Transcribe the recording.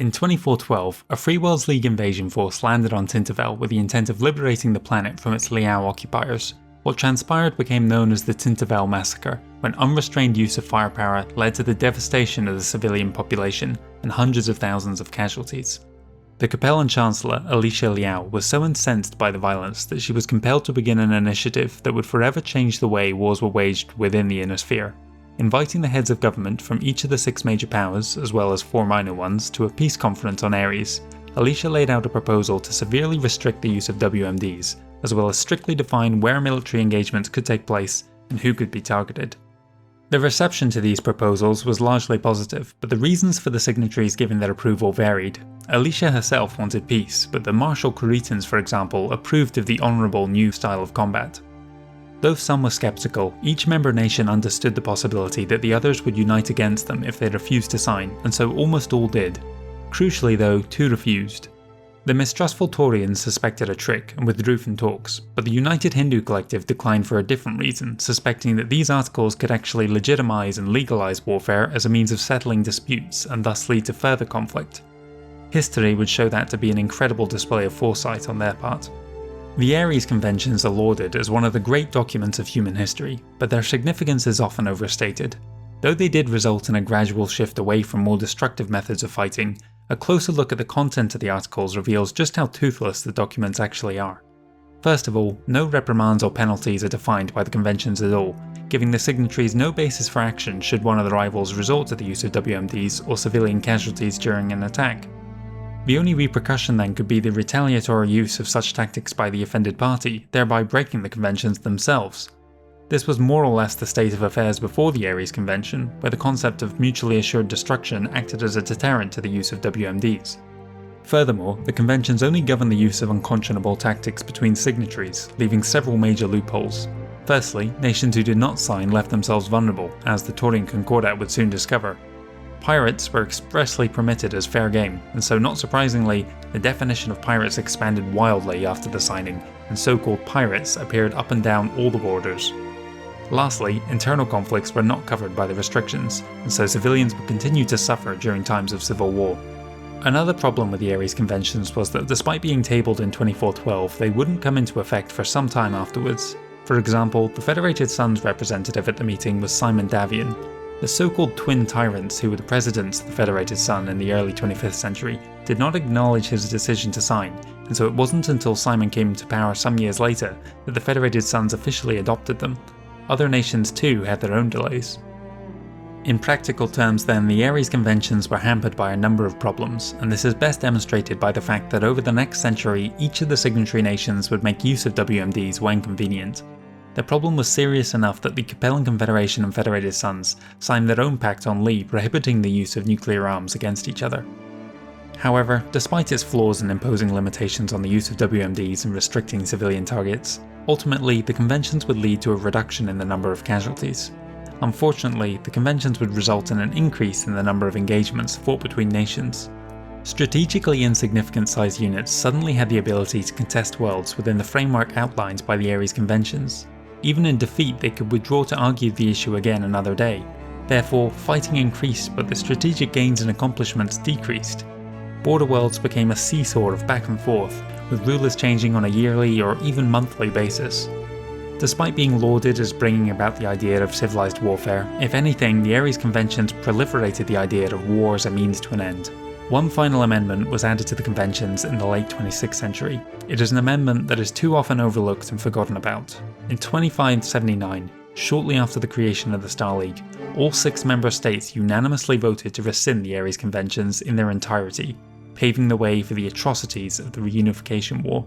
In 2412, a Free Worlds League invasion force landed on Tintervel with the intent of liberating the planet from its Liao occupiers. What transpired became known as the Tintervel Massacre, when unrestrained use of firepower led to the devastation of the civilian population and hundreds of thousands of casualties. The Capellan Chancellor, Alicia Liao, was so incensed by the violence that she was compelled to begin an initiative that would forever change the way wars were waged within the Inner Sphere. Inviting the heads of government from each of the 6 major powers, as well as 4 minor ones, to a peace conference on Ares, Alicia laid out a proposal to severely restrict the use of WMDs, as well as strictly define where military engagements could take place and who could be targeted. The reception to these proposals was largely positive, but the reasons for the signatories giving their approval varied. Alicia herself wanted peace, but the Marshal Cretans, for example, approved of the honourable new style of combat. Though some were sceptical, each member nation understood the possibility that the others would unite against them if they refused to sign, and so almost all did. Crucially though, 2 refused. The mistrustful Taurians suspected a trick and withdrew from talks, but the United Hindu Collective declined for a different reason, suspecting that these articles could actually legitimise and legalise warfare as a means of settling disputes and thus lead to further conflict. History would show that to be an incredible display of foresight on their part. The Ares Conventions are lauded as one of the great documents of human history, but their significance is often overstated. Though they did result in a gradual shift away from more destructive methods of fighting, a closer look at the content of the articles reveals just how toothless the documents actually are. First of all, no reprimands or penalties are defined by the conventions at all, giving the signatories no basis for action should one of the rivals resort to the use of WMDs or civilian casualties during an attack. The only repercussion then could be the retaliatory use of such tactics by the offended party, thereby breaking the conventions themselves. This was more or less the state of affairs before the Ares Convention, where the concept of mutually assured destruction acted as a deterrent to the use of WMDs. Furthermore, the conventions only govern the use of unconscionable tactics between signatories, leaving several major loopholes. Firstly, nations who did not sign left themselves vulnerable, as the Taurian Concordat would soon discover. Pirates were expressly permitted as fair game, and so not surprisingly, the definition of pirates expanded wildly after the signing, and so-called pirates appeared up and down all the borders. Lastly, internal conflicts were not covered by the restrictions, and so civilians would continue to suffer during times of civil war. Another problem with the Ares Conventions was that despite being tabled in 2412, they wouldn't come into effect for some time afterwards. For example, the Federated Sun's representative at the meeting was Simon Davian. The so-called twin tyrants who were the presidents of the Federated Sun in the early 25th century did not acknowledge his decision to sign, and so it wasn't until Simon came to power some years later that the Federated Suns officially adopted them. Other nations too had their own delays. In practical terms then, the Ares Conventions were hampered by a number of problems, and this is best demonstrated by the fact that over the next century each of the signatory nations would make use of WMDs when convenient. The problem was serious enough that the Capellan Confederation and Federated Suns signed their own pact on Lee prohibiting the use of nuclear arms against each other. However, despite its flaws in imposing limitations on the use of WMDs and restricting civilian targets, ultimately the conventions would lead to a reduction in the number of casualties. Unfortunately, the conventions would result in an increase in the number of engagements fought between nations. Strategically insignificant sized units suddenly had the ability to contest worlds within the framework outlined by the Ares Conventions. Even in defeat, they could withdraw to argue the issue again another day. Therefore, fighting increased, but the strategic gains and accomplishments decreased. Border worlds became a seesaw of back and forth, with rulers changing on a yearly or even monthly basis. Despite being lauded as bringing about the idea of civilized warfare, if anything, the Ares Conventions proliferated the idea of war as a means to an end. One final amendment was added to the conventions in the late 26th century. It is an amendment that is too often overlooked and forgotten about. In 2579, shortly after the creation of the Star League, all 6 member states unanimously voted to rescind the Ares Conventions in their entirety, paving the way for the atrocities of the Reunification War.